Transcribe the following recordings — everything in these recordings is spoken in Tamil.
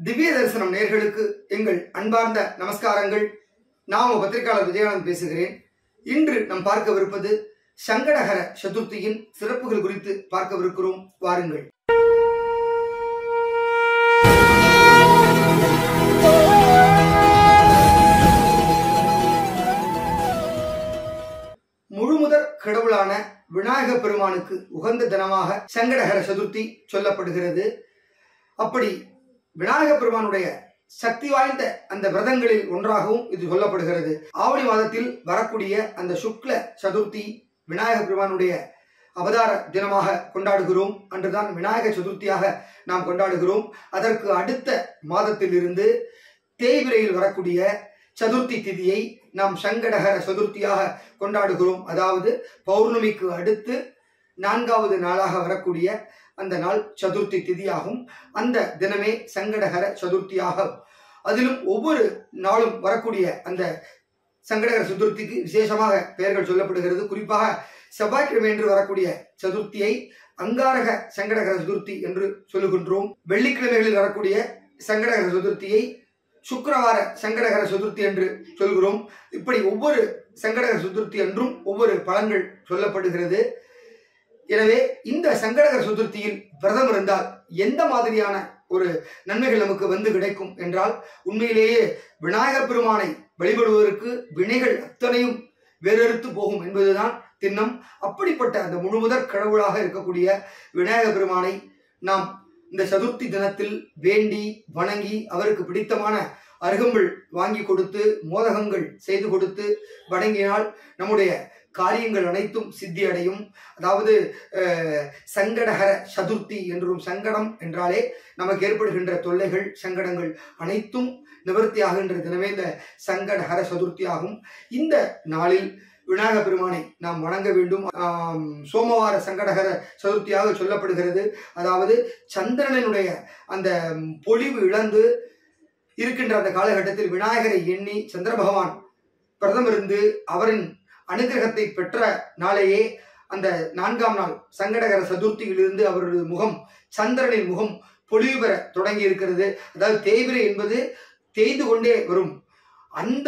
திவ்ய தரிசனம் நேயர்களுக்கு எங்கள் அன்பார்ந்த நமஸ்காரங்கள். நான் பத்திரிகையாளர் விஜயானந்த் பேசுகிறேன். இன்று நாம் பார்க்கவிருப்பது சங்கடஹர சதுர்த்தியின் சிறப்புகள் குறித்து பார்க்கவிருக்கிறோம். வாருங்கள். முழுமுதற் கடவுளான விநாயக பெருமானுக்கு உகந்த தினமாக சங்கடஹர சதுர்த்தி சொல்லப்படுகிறது. அப்படி விநாயக பெருமானுடைய சக்தி வாய்ந்த அந்த விரதங்களில் ஒன்றாகவும் இது சொல்லப்படுகிறது. ஆவணி மாதத்தில் வரக்கூடிய அந்த சுக்ல சதுர்த்தி விநாயக பெருமானுடைய அவதார தினமாக கொண்டாடுகிறோம். அன்றுதான் விநாயக சதுர்த்தியாக நாம் கொண்டாடுகிறோம். அதற்கு அடுத்த மாதத்தில் இருந்து தேய்பிரையில் வரக்கூடிய சதுர்த்தி திதியை நாம் சங்கடஹர சதுர்த்தியாக கொண்டாடுகிறோம். அதாவது பௌர்ணமிக்கு அடுத்து 4வது நாளாக வரக்கூடிய அந்த நாள் சதுர்த்தி திதியாகும். அந்த தினமே சங்கடஹர சதுர்த்தியாகும். அதிலும் ஒவ்வொரு நாளும் வரக்கூடிய அந்த சங்கடஹர சதுர்த்திக்கு விசேஷமாக பெயர்கள் சொல்லப்படுகிறது. குறிப்பாக செவ்வாய்க்கிழமை என்று வரக்கூடிய சதுர்த்தியை அங்காரக சங்கடஹர சதுர்த்தி என்று சொல்லுகின்றோம். வெள்ளிக்கிழமைகளில் வரக்கூடிய சங்கடஹர சதுர்த்தியை சுக்கிரவார சங்கடஹர சதுர்த்தி என்று சொல்கிறோம். இப்படி ஒவ்வொரு சங்கடஹர சதுர்த்தி என்றும் ஒவ்வொரு பலன்கள் சொல்லப்படுகிறது. எனவே இந்த சங்கடஹர சதுர்த்தியில் விரதம் இருந்தால் எந்த மாதிரியான ஒரு நன்மைகள் நமக்கு வந்து கிடைக்கும் என்றால், உண்மையிலேயே விநாயகர் பெருமானை வழிபடுவதற்கு வினைகள் அத்தனையும் வேறறுத்து போகும் என்பதுதான் திண்ணம். அப்படிப்பட்ட அந்த முழுமுதற் கடவுளாக இருக்கக்கூடிய விநாயகர் பெருமானை நாம் இந்த சதுர்த்தி தினத்தில் வேண்டி வணங்கி அவருக்கு பிடித்தமான அருகம்புல் வாங்கி கொடுத்து மோதகங்கள் செய்து கொடுத்து வணங்கினால் நம்முடைய காரியங்கள் அனைத்தும் சித்தி அடையும். அதாவது சங்கடஹர சதுர்த்தி என்றும் சங்கடம் என்றாலே நமக்கு ஏற்படுகின்ற தொல்லைகள் சங்கடங்கள் அனைத்தும் நிவர்த்தி ஆகின்ற தினமே இந்த சங்கடஹர சதுர்த்தி ஆகும். இந்த நாளில் விநாயக பெருமானை நாம் வணங்க வேண்டும். சோமவார சங்கடஹர சதுர்த்தியாக சொல்லப்படுகிறது. அதாவது சந்திரனுடைய அந்த பொலிவு இழந்து இருக்கின்ற அந்த காலகட்டத்தில் விநாயகரை எண்ணி சந்திர பகவான் பிரதமிருந்து அவரின் அனுகிரகத்தை பெற்ற நாளையே அந்த 4ஆம் நாள் சங்கடஹர சதுர்த்தியிலிருந்து அவரது முகம் சந்திரனின் முகம் பொலிவு பெற தொடங்கி இருக்கிறது. அதாவது தேய்பிரை என்பது தேய்ந்து கொண்டே வரும். அந்த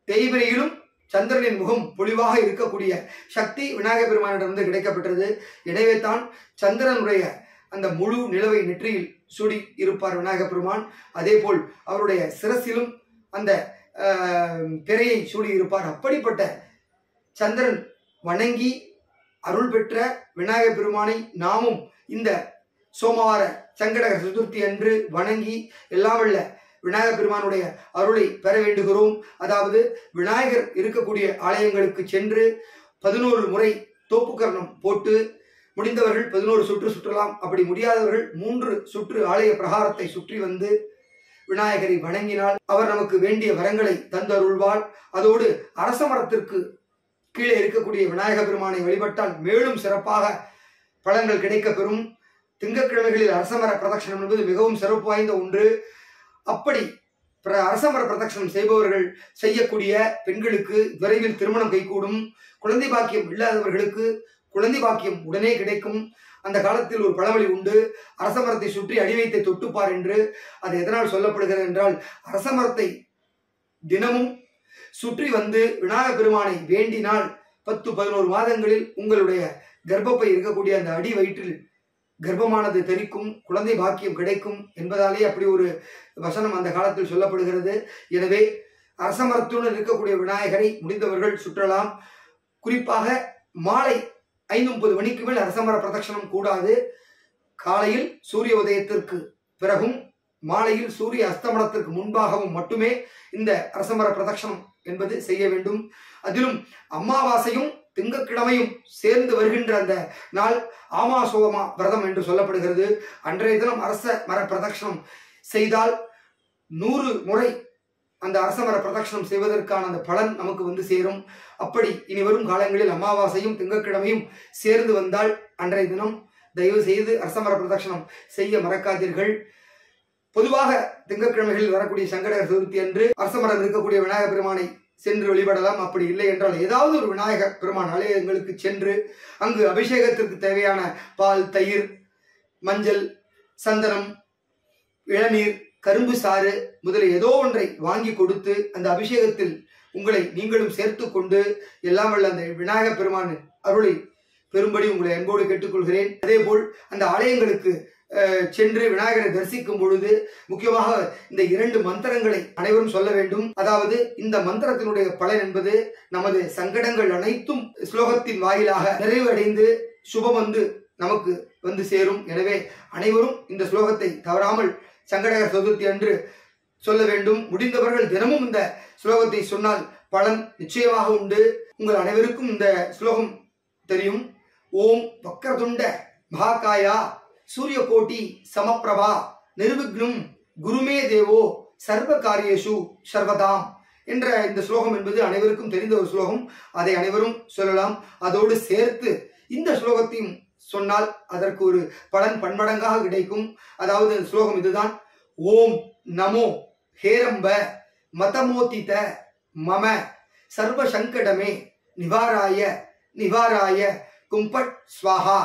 தேய்பிரையிலும் சந்திரனின் முகம் பொலிவாக இருக்கக்கூடிய சக்தி விநாயக பெருமானிடமிருந்து கிடைக்கப்பட்டது. எனவே தான் சந்திரனுடைய அந்த முழு நிலவை நெற்றியில் சூடி இருப்பார் விநாயக பெருமான். அதே போல் அவருடைய சிரசிலும் அந்த திரையை சூடி இருப்பார். அப்படிப்பட்ட சந்திரன் வணங்கி அருள் பெற்ற விநாயக பெருமானை நாமும் இந்த சோமவார சங்கடஹர சதுர்த்தி அன்று வணங்கி எல்லாம் வல்ல விநாயக பெருமானுடைய அருளை பெற வேண்டுகிறோம். அதாவது விநாயகர் இருக்கக்கூடிய ஆலயங்களுக்கு சென்று 11 முறை தோப்புக்கரணம் போட்டு முடிந்தவர்கள் 11 சுற்று சுற்றலாம். அப்படி முடியாதவர்கள் 3 சுற்று ஆலய பிரகாரத்தை சுற்றி வந்து விநாயகரை வணங்கினால் அவர் நமக்கு வேண்டிய வரங்களை தந்து அருள்வார். அதோடு அரச மரத்திற்கு கீழே இருக்கக்கூடிய விநாயக பெருமானை வழிபட்டால் மேலும் சிறப்பாக பலன்கள் கிடைக்க பெறும். திங்கட்கிழமைகளில் அரசமர பிரதட்சணம் என்பது மிகவும் சிறப்பு வாய்ந்த ஒன்று. அப்படி அரசமர பிரதட்சணம் செய்பவர்கள் செய்யக்கூடிய பெண்களுக்கு விரைவில் திருமணம் கைகூடும். குழந்தை பாக்கியம் இல்லாதவர்களுக்கு குழந்தை பாக்கியம் உடனே கிடைக்கும். அந்த காலத்தில் ஒரு பழமொழி உண்டு, அரசமரத்தை சுற்றி அடிவைத்தை தொட்டுப்பார் என்று. அது எதனால் சொல்லப்படுகிறது என்றால், அரசமரத்தை தினமும் சுற்றி வந்து விநாயக பெருமானை வேண்டினால் 10-11 மாதங்களில் உங்களுடைய கர்ப்பப்பை இருக்கக்கூடிய அந்த அடி வயிற்றில் கர்ப்பமானது தெரிக்கும், குழந்தை பாக்கியம் கிடைக்கும் என்பதாலே அப்படி ஒரு வசனம் அந்த காலத்தில் சொல்லப்படுகிறது. எனவே அரசமரத்துடன் இருக்கக்கூடிய விநாயகரை முடிந்தவர்கள் சுற்றலாம். குறிப்பாக மாலை 5:30 மணிக்கு மேல் அரசமர பிரதட்சணம் கூடாது. காலையில் சூரிய உதயத்திற்கு பிறகும் மாலையில் சூரிய அஸ்தமனத்திற்கு முன்பாகவும் மட்டுமே இந்த அரசமர பிரதட்சணம் என்பது செய்ய வேண்டும். அதிலும் அமாவாசையும் திங்கட்கிழமையும் சேர்ந்து வருகின்ற அந்த நாள் ஆமாசோமா விரதம் என்று சொல்லப்படுகிறது. அன்றைய தினம் அரச மர பிரதட்சணம் செய்தால் 100 முறை அந்த அரசமர பிரதட்சணம் செய்வதற்கான அந்த பலன் நமக்கு வந்து சேரும். அப்படி இனி வரும் காலங்களில் அமாவாசையும் திங்கட்கிழமையும் சேர்ந்து வந்தால் அன்றைய தினம் தயவு செய்து அரசமர பிரதட்சணம் செய்ய மறக்காதீர்கள். பொதுவாக திங்கட்கிழமைகளில் வரக்கூடிய சங்கடஹர சதுர்த்தி அன்று அரசமரம் இருக்கக்கூடிய விநாயக பெருமானை சென்று வழிபடலாம். அப்படி இல்லை என்றால் ஏதாவது ஒரு விநாயக பெருமான் ஆலயங்களுக்கு சென்று அங்கு அபிஷேகத்திற்கு தேவையான பால், தயிர், மஞ்சள், சந்தனம், இளநீர் கரும்பு சாறு முதலிய ஏதோ ஒன்றை வாங்கி கொடுத்து அந்த அபிஷேகத்தில் உங்களை நீங்களும் சேர்த்து கொண்டு எல்லாம் வல்ல அந்த விநாயகப் பெருமான் அருளை பெரும்படி உங்களை அன்போடு கேட்டுக்கொள்கிறேன். அதே போல் அந்த ஆலயங்களுக்கு சென்று விநாயகரை தரிசிக்கும் பொழுது முக்கியமாக இந்த 2 மந்திரங்களை அனைவரும் சொல்ல வேண்டும். அதாவது இந்த மந்திரத்தினுடைய பலன் என்பது நமது சங்கடங்கள் அனைத்தும் ஸ்லோகத்தின் வாயிலாக நிறைவடைந்து சுபம் வந்து நமக்கு வந்து சேரும். எனவே அனைவரும் இந்த ஸ்லோகத்தை தவறாமல் சங்கடகர சதுர்த்தி அன்று சொல்ல வேண்டும். முடிந்தவர்கள் தினமும் இந்த ஸ்லோகத்தை சொன்னால் பலன் நிச்சயமாக உண்டு. உங்கள் அனைவருக்கும் இந்த ஸ்லோகம் தெரியும். ஓம் வக்ரதுண்ட மகாகாயா சூரியகோட்டி சமப்பிரபா நிர்விக்னம் குருமே தேவோ சர்வ காரியேஷு சர்வதாம் என்ற இந்த ஸ்லோகம் என்பது அனைவருக்கும் தெரிந்த ஒரு ஸ்லோகம். அதை அனைவரும் சொல்லலாம். அதோடு சேர்த்து இந்த ஸ்லோகத்தையும் சொன்னால் அதற்கு ஒரு பலன் பன்மடங்காக கிடைக்கும். அதாவது ஸ்லோகம் இதுதான். ஓம் நமோ ஹேரம்ப மதமோதித மம சர்வ சங்கடமே நிவாராய நிவாராய கும்பட் ஸ்வாஹா.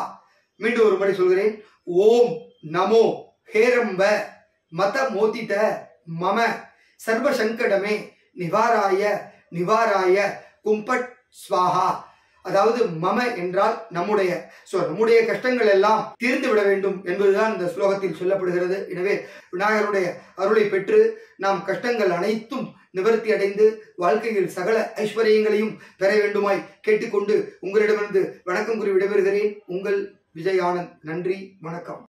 மீண்டும் ஒரு முறை சொல்கிறேன். ஓம் நமோ ஹேரம்ப மதமோதித மம சர்வ சங்கடமே நிவாராய நிவாராய கும்பட் ஸ்வாஹா. அதாவது மம என்றால் நம்முடைய நம்முடைய கஷ்டங்கள் எல்லாம் தீர்ந்து விட வேண்டும் என்பதுதான் இந்த ஸ்லோகத்தில் சொல்லப்படுகிறது. எனவே விநாயகருடைய அருளை பெற்று நாம் கஷ்டங்கள் அனைத்தும் நிவர்த்தி அடைந்து வாழ்க்கையில் சகல ஐஸ்வர்யங்களையும் பெற வேண்டுமாய் கேட்டுக்கொண்டு உங்களிடமிருந்து வணக்கம் கூறி விடைபெறுகிறேன். உங்கள் விஜய் ஆனந்த். நன்றி, வணக்கம்.